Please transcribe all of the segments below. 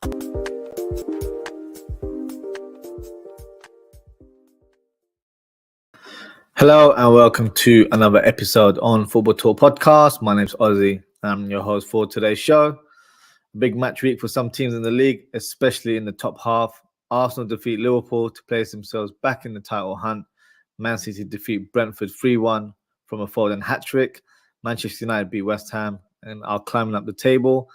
Hello and welcome to another episode on Football Talk Podcast. My name's Ozzie. I'm your host for today's show. Big match week for some teams in the league, especially in the top half. Arsenal defeat Liverpool to place themselves back in the title hunt. Man City defeat Brentford 3-1 from a Foden hat-trick. Manchester United beat West Ham and are climbing up the table.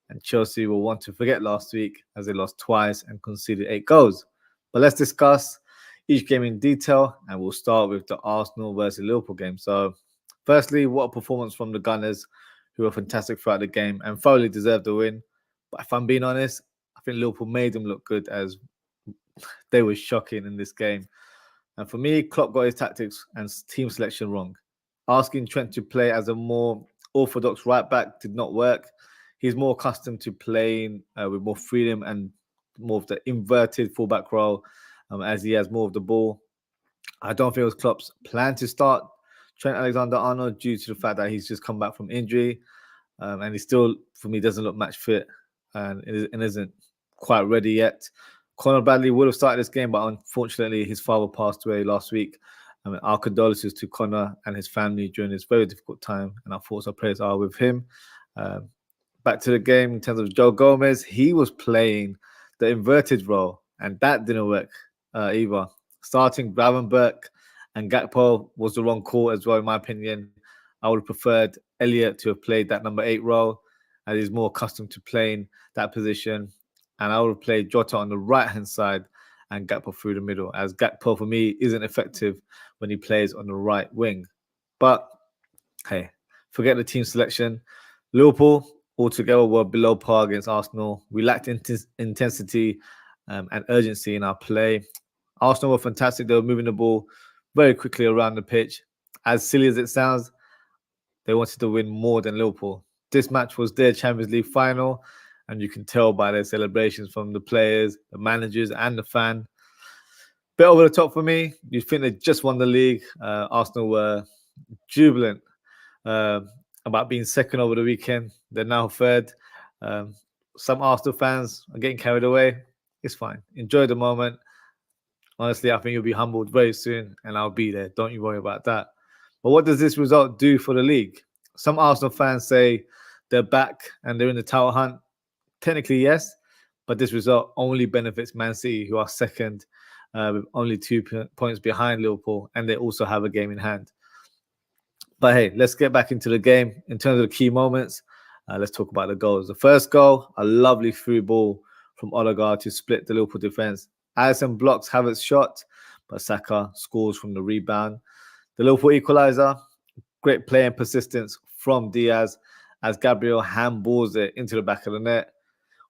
And Chelsea will want to forget last week as they lost twice and conceded 8 goals. But let's discuss each game in detail, and we'll start with the Arsenal versus Liverpool game. So, firstly, what a performance from the Gunners, who were fantastic throughout the game and thoroughly deserved the win. But if I'm being honest, I think Liverpool made them look good as they were shocking in this game. And for me, Klopp got his tactics and team selection wrong. Asking Trent to play as a more orthodox right back did not work. He's more accustomed to playing with more freedom and more of the inverted fullback role as he has more of the ball. I don't think it was Klopp's plan to start Trent Alexander-Arnold due to the fact that he's just come back from injury and he still, for me, doesn't look match fit and isn't quite ready yet. Conor Bradley would have started this game, but unfortunately his father passed away last week. Our condolences to Conor and his family during this very difficult time, and our thoughts and prayers are with him. Back to the game in terms of Joe Gomez, he was playing the inverted role, and that didn't work either. Starting Gravenberch and Gakpo was the wrong call as well, in my opinion. I would have preferred Elliott to have played that number 8 role, as he's more accustomed to playing that position. And I would have played Jota on the right-hand side and Gakpo through the middle, as Gakpo, for me, isn't effective when he plays on the right wing. But, hey, forget the team selection. Liverpool, altogether, were below par against Arsenal. We lacked intensity and urgency in our play. Arsenal were fantastic. They were moving the ball very quickly around the pitch. As silly as it sounds, they wanted to win more than Liverpool. This match was their Champions League final, and you can tell by their celebrations from the players, the managers, and the fan. Bit over the top for me. You'd think they just won the league. Arsenal were jubilant about being second over the weekend. They're now third. Some Arsenal fans are getting carried away. It's fine. Enjoy the moment. Honestly, I think you'll be humbled very soon, and I'll be there. Don't you worry about that. But what does this result do for the league? Some Arsenal fans say they're back and they're in the title hunt. Technically, yes, but this result only benefits Man City, who are second with only 2 points behind Liverpool, and they also have a game in hand. But hey, let's get back into the game. In terms of the key moments, let's talk about the goals. The first goal, a lovely through ball from Odegaard to split the Liverpool defence. Alisson blocks Havertz's shot, but Saka scores from the rebound. The Liverpool equaliser, great play and persistence from Diaz as Gabriel handballs it into the back of the net.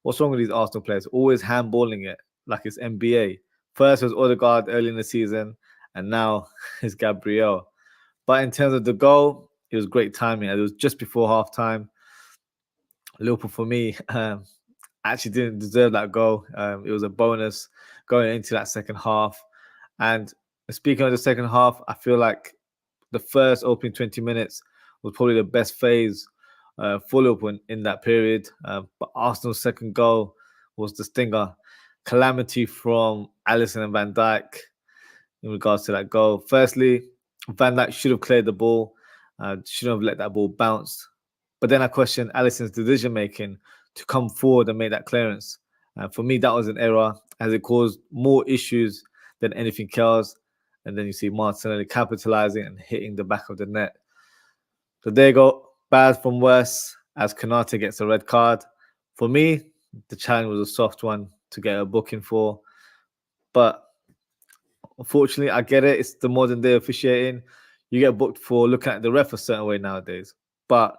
What's wrong with these Arsenal players? Always handballing it like it's NBA. First was Odegaard early in the season, and now it's Gabriel. But in terms of the goal, it was great timing. It was just before halftime. Liverpool, for me, actually didn't deserve that goal. It was a bonus going into that second half. And speaking of the second half, I feel like the first opening 20 minutes was probably the best phase for Liverpool in that period. But Arsenal's second goal was the stinger. Calamity from Alisson and Van Dijk in regards to that goal. Firstly, Van Dijk should have cleared the ball, shouldn't have let that ball bounce. But then I question Alisson's decision-making to come forward and make that clearance. For me, that was an error, as it caused more issues than anything else. And then you see Martinelli capitalizing and hitting the back of the net. So there you go, bad from worse, as Konate gets a red card. For me, the challenge was a soft one to get a booking for. But unfortunately, I get it. It's the modern day officiating. You get booked for looking at the ref a certain way nowadays. But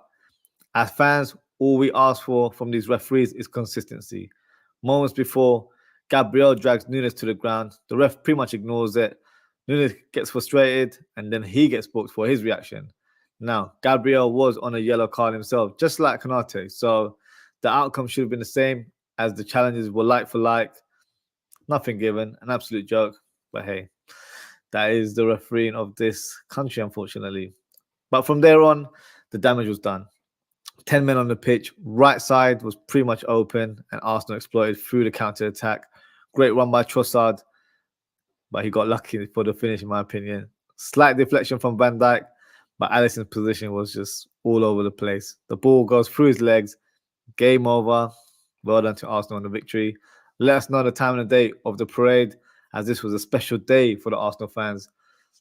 as fans, all we ask for from these referees is consistency. Moments before, Gabriel drags Nunes to the ground. The ref pretty much ignores it. Nunes gets frustrated, and then he gets booked for his reaction. Now, Gabriel was on a yellow card himself, just like Konate. So the outcome should have been the same, as the challenges were like for like. Nothing given, an absolute joke. But hey, that is the refereeing of this country, unfortunately. But from there on, the damage was done. 10 men on the pitch. Right side was pretty much open, and Arsenal exploited through the counter-attack. Great run by Trossard, but he got lucky for the finish, in my opinion. Slight deflection from Van Dijk, but Alisson's position was just all over the place. The ball goes through his legs. Game over. Well done to Arsenal on the victory. Let us know the time and the date of the parade, as this was a special day for the Arsenal fans.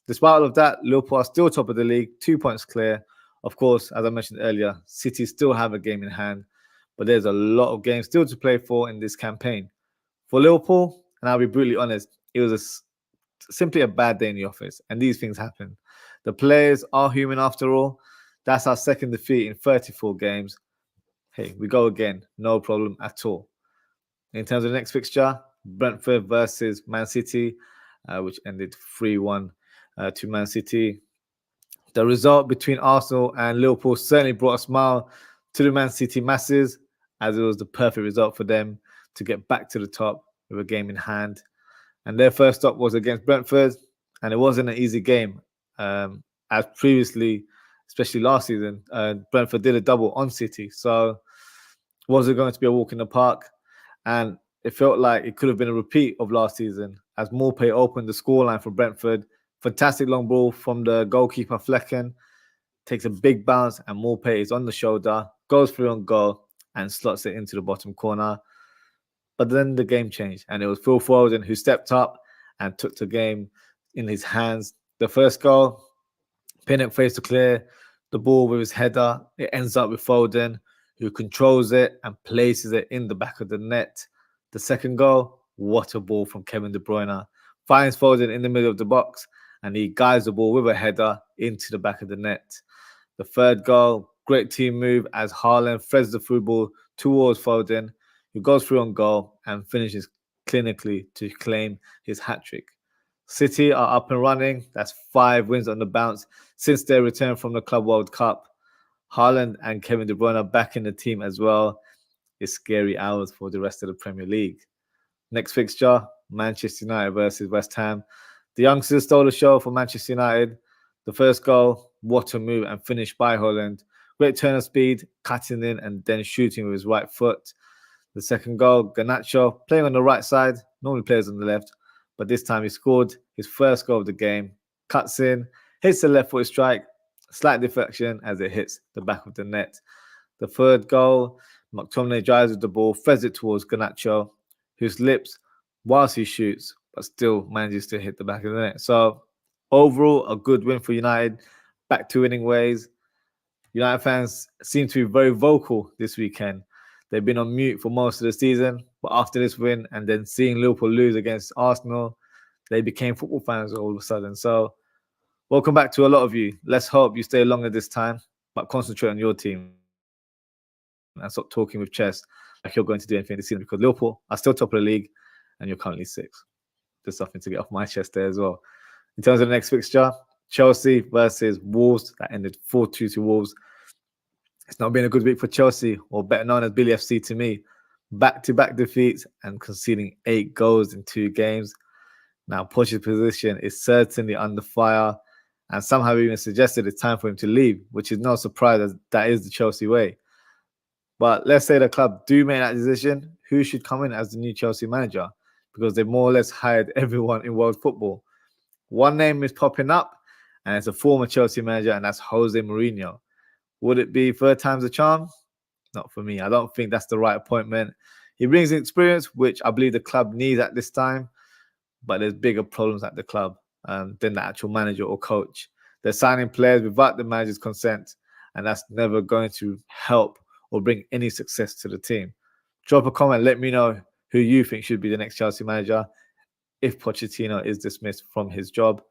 Despite all of that, Liverpool are still top of the league, 2 points clear. Of course, as I mentioned earlier, City still have a game in hand, but there's a lot of games still to play for in this campaign. For Liverpool, and I'll be brutally honest, it was simply a bad day in the office, and these things happen. The players are human after all. That's our second defeat in 34 games. Hey, we go again, no problem at all. In terms of the next fixture, Brentford versus Man City, which ended 3-1 to Man City. The result between Arsenal and Liverpool certainly brought a smile to the Man City masses, as it was the perfect result for them to get back to the top with a game in hand. And their first stop was against Brentford, and it wasn't an easy game. As previously, especially last season, Brentford did a double on City. So was it going to be a walk in the park? And it felt like it could have been a repeat of last season, as Maupay opened the scoreline for Brentford. Fantastic long ball from the goalkeeper Flecken. Takes a big bounce, and Maupay is on the shoulder, goes through on goal, and slots it into the bottom corner. But then the game changed, and it was Phil Foden who stepped up and took the game in his hands. The first goal, Pinnock fails to clear the ball with his header. It ends up with Foden, who controls it and places it in the back of the net. The second goal, what a ball from Kevin De Bruyne. Finds Foden in the middle of the box, and he guides the ball with a header into the back of the net. The third goal, great team move as Haaland threads the through ball towards Foden, who goes through on goal and finishes clinically to claim his hat-trick. City are up and running. That's 5 wins on the bounce since their return from the Club World Cup. Haaland and Kevin De Bruyne are back in the team as well. It's scary hours for the rest of the Premier League. Next fixture, Manchester United versus West Ham. The youngsters stole the show for Manchester United. The first goal, what a move and finish by Haaland. Great turn of speed, cutting in and then shooting with his right foot. The second goal, Garnacho playing on the right side, normally plays on the left, but this time he scored his first goal of the game. Cuts in, hits the left foot strike, slight deflection as it hits the back of the net. The third goal, McTominay drives with the ball, threads it towards Garnacho, who slips whilst he shoots, but still manages to hit the back of the net. So overall, a good win for United, back to winning ways. United fans seem to be very vocal this weekend. They've been on mute for most of the season, but after this win and then seeing Liverpool lose against Arsenal, they became football fans all of a sudden. So welcome back to a lot of you. Let's hope you stay longer this time, but concentrate on your team and stop talking with chess like you're going to do anything this season, because Liverpool are still top of the league and you're currently 6th. Just something to get off my chest there as well. In terms of the next fixture, Chelsea versus Wolves. That ended 4-2 to Wolves. It's not been a good week for Chelsea, or better known as Billy FC to me. Back-to-back defeats and conceding 8 goals in 2 games. Now, Poch's position is certainly under fire, and some have even suggested it's time for him to leave, which is no surprise as that is the Chelsea way. But let's say the club do make that decision, who should come in as the new Chelsea manager? Because they've more or less hired everyone in world football. One name is popping up, and it's a former Chelsea manager, and that's Jose Mourinho. Would it be third time's a charm? Not for me. I don't think that's the right appointment. He brings experience, which I believe the club needs at this time, but there's bigger problems at the club than the actual manager or coach. They're signing players without the manager's consent, and that's never going to help or bring any success to the team. Drop a comment. Let me know who you think should be the next Chelsea manager if Pochettino is dismissed from his job.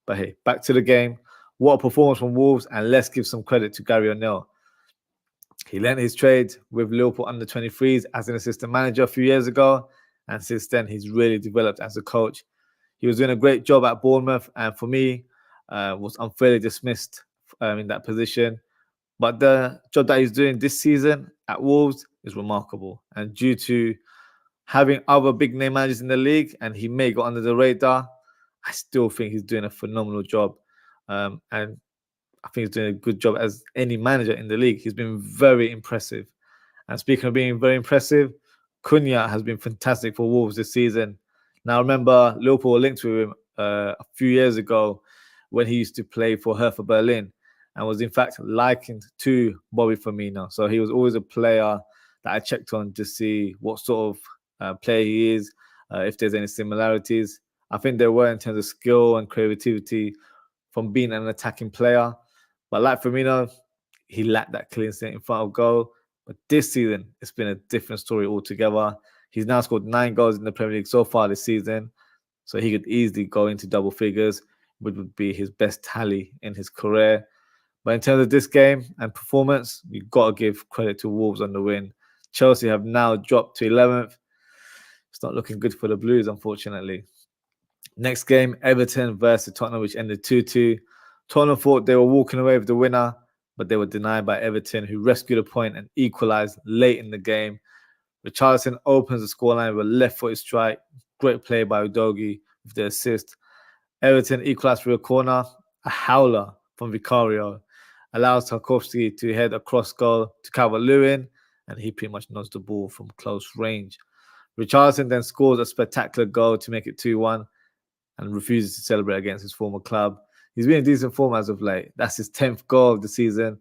But hey, back to the game. What a performance from Wolves, and let's give some credit to Gary O'Neill. He lent his trade with Liverpool under-23s as an assistant manager a few years ago, and since then he's really developed as a coach. He was doing a great job at Bournemouth, and for me, was unfairly dismissed in that position. But the job that he's doing this season at Wolves is remarkable, and due to having other big-name managers in the league, and he may go under the radar, I still think he's doing a phenomenal job. And I think he's doing a good job as any manager in the league. He's been very impressive. And speaking of being very impressive, Cunha has been fantastic for Wolves this season. Now, remember, Liverpool were linked with him a few years ago when he used to play for Hertha Berlin and was in fact likened to Bobby Firmino. So he was always a player that I checked on to see what sort of player he is, if there's any similarities. I think there were in terms of skill and creativity from being an attacking player. But like Firmino, he lacked that clean slate in front of goal. But this season, it's been a different story altogether. He's now scored 9 goals in the Premier League so far this season. So he could easily go into double figures, which would be his best tally in his career. But in terms of this game and performance, you've got to give credit to Wolves on the win. Chelsea have now dropped to 11th. It's not looking good for the Blues, unfortunately. Next game, Everton versus Tottenham, which ended 2-2. Tottenham thought they were walking away with the winner, but they were denied by Everton, who rescued a point and equalised late in the game. Richarlison opens the scoreline with a left-footed strike. Great play by Udogie with the assist. Everton equalised through a corner. A howler from Vicario allows Tarkowski to head across goal to Calvert-Lewin, and he pretty much nods the ball from close range. Richarlison then scores a spectacular goal to make it 2-1 and refuses to celebrate against his former club. He's been in decent form as of late. That's his 10th goal of the season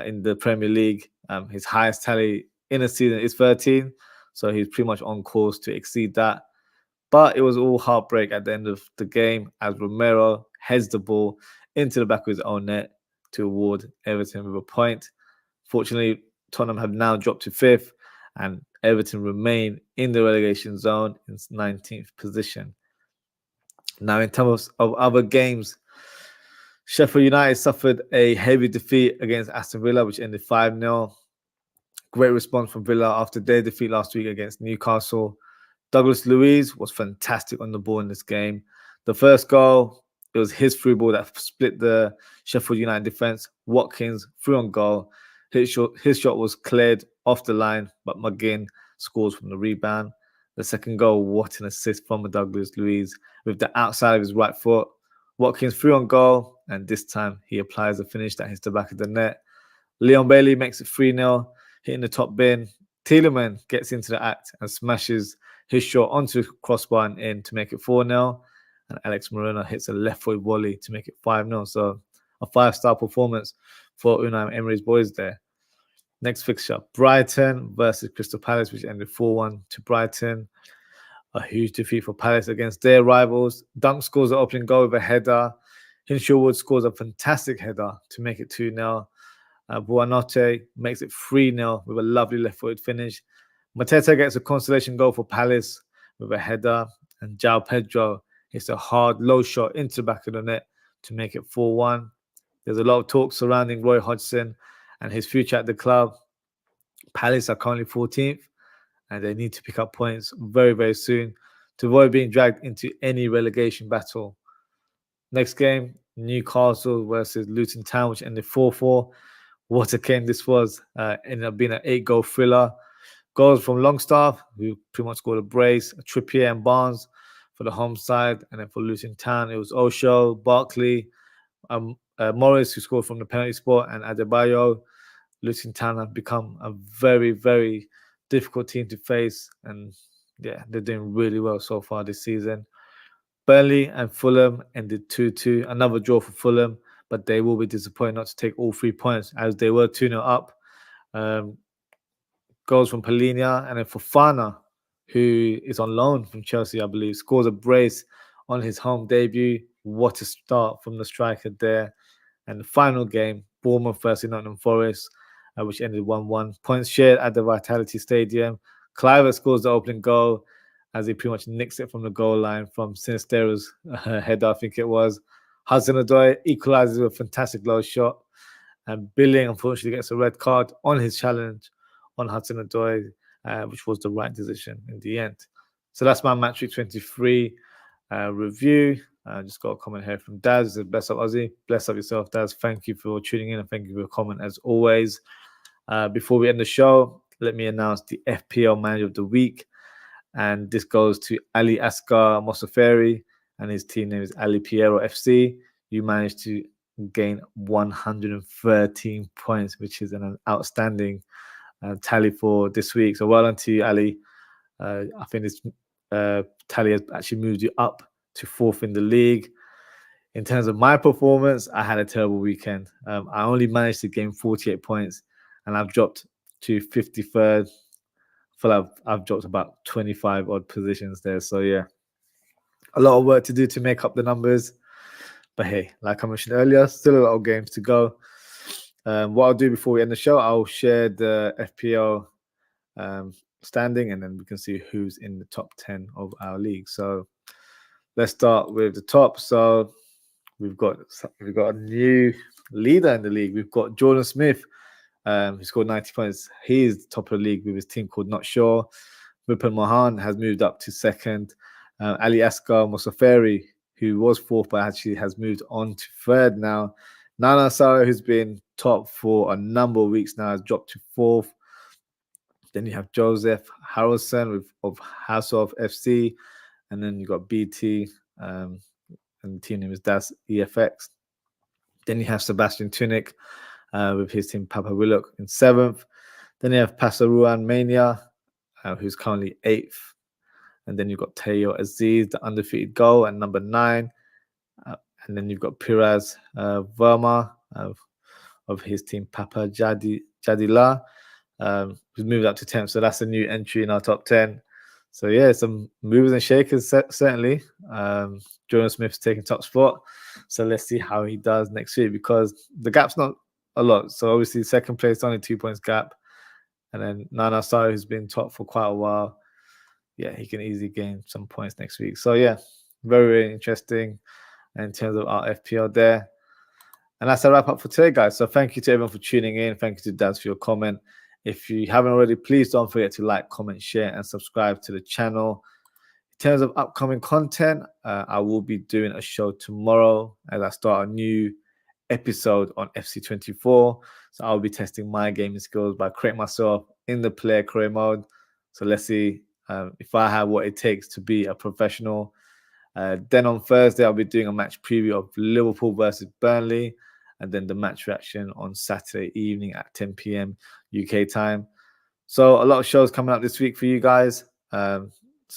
in the Premier League. His highest tally in a season is 13, so he's pretty much on course to exceed that. But it was all heartbreak at the end of the game as Romero heads the ball into the back of his own net to award Everton with a point. Fortunately, Tottenham have now dropped to 5th and Everton remain in the relegation zone in 19th position. Now, in terms of other games, Sheffield United suffered a heavy defeat against Aston Villa, which ended 5-0. Great response from Villa after their defeat last week against Newcastle. Douglas Luiz was fantastic on the ball in this game. The first goal, it was his through ball that split the Sheffield United defence. Watkins threw on goal. His shot was cleared off the line, but McGinn scores from the rebound. The second goal, what an assist from Douglas Luiz with the outside of his right foot. Watkins threw on goal, and this time he applies a finish that hits the back of the net. Leon Bailey makes it 3-0, hitting the top bin. Tielemans gets into the act and smashes his shot onto the crossbar and in to make it 4-0. And Alex Moreno hits a left-foot volley to make it 5-0. So a 5-star performance for Unai Emery's boys there. Next fixture, Brighton versus Crystal Palace, which ended 4-1 to Brighton. A huge defeat for Palace against their rivals. Dunk scores the opening goal with a header. Hinshaw scores a fantastic header to make it 2-0. Buonanotte makes it 3-0 with a lovely left-footed finish. Mateta gets a consolation goal for Palace with a header. And João Pedro hits a hard, low shot into the back of the net to make it 4-1. There's a lot of talk surrounding Roy Hodgson and his future at the club. Palace are currently 14th and they need to pick up points very, very soon to avoid being dragged into any relegation battle. Next game, Newcastle versus Luton Town, which ended 4-4. What a game this was. Ended up being an 8-goal thriller. Goals from Longstaff, who pretty much scored a brace, Trippier and Barnes for the home side. And then for Luton Town, it was Osho, Barkley, Morris, who scored from the penalty spot, and Adebayo. Luton Town have become a very, very difficult team to face. And yeah, they're doing really well so far this season. Burnley and Fulham ended 2-2. Another draw for Fulham, but they will be disappointed not to take all 3 points as they were 2-0 up. Goals from Palhinha and then Fofana, who is on loan from Chelsea, I believe, scores a brace on his home debut. What a start from the striker there. And the final game, Bournemouth versus Nottingham Forest, which ended 1-1. Points shared at the Vitality Stadium. Cliver scores the opening goal as he pretty much nicks it from the goal line from Sinisterra's header, I think it was. Hudson-Odoi equalises with a fantastic low shot. And Billing, unfortunately, gets a red card on his challenge on Hudson-Odoi, which was the right decision in the end. So that's my Match Week 23 review. I just got a comment here from Daz. It says, bless up, Ozzie. Bless up yourself, Daz. Thank you for tuning in and thank you for your comment as always. Before we end the show, let me announce the FPL Manager of the Week. And this goes to Ali Asghar Mossaferi, and his team name is Ali Piero FC. You managed to gain 113 points, which is an outstanding tally for this week. So well done to you, Ali. I think this tally has actually moved you up to 4th in the league. In terms of my performance, I had a terrible weekend. I only managed to gain 48 points, and I've dropped to 53rd. I feel like I've dropped about 25 odd positions there. So yeah, a lot of work to do to make up the numbers. But hey, like I mentioned earlier, still a lot of games to go. What I'll do before we end the show, I'll share the FPL standing, and then we can see who's in the top 10 of our league. So let's start with the top. So we've got a new leader in the league. We've got Jordan Smith, who scored 90 points. He is top of the league with his team called Not Sure. Mupin Mohan has moved up to 2nd. Ali Asghar Mosaferi, who was 4th but actually has moved on to 3rd now. Nana Sara, who's been top for a number of weeks now, has dropped to 4th. Then you have Joseph Harrelson of House of FC, and then you got BT, and the team name is Das EFX. Then you have Sebastian Tunick with his team Papa Willock in 7th. Then you have Pasaruan Mania, who's currently 8th. And then you've got Teo Aziz, the undefeated goal, at number 9. And then you've got Piraz Verma of his team Papa Jadila, who's moved up to 10th. So that's a new entry in our top 10. So yeah, some movers and shakers certainly. Jordan Smith's taking top spot. So let's see how he does next week, because the gap's not a lot. So obviously 2nd place, only 2 points gap. And then Nana Sari, who's been top for quite a while, yeah, he can easily gain some points next week. So yeah, very, very interesting in terms of our FPL there. And that's a wrap up for today, guys. So thank you to everyone for tuning in. Thank you to Daz for your comment. If you haven't already, please don't forget to like, comment, share, and subscribe to the channel. In terms of upcoming content, I will be doing a show tomorrow as I start a new episode on FC24. So I'll be testing my gaming skills by creating myself in the player career mode. So let's see if I have what it takes to be a professional. Then on Thursday, I'll be doing a match preview of Liverpool versus Burnley, and then the match reaction on Saturday evening at 10 p.m. UK time. So a lot of shows coming up this week for you guys. So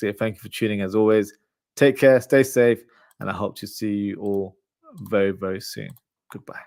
yeah, thank you for tuning as always. Take care, stay safe, and I hope to see you all very, very soon. Goodbye.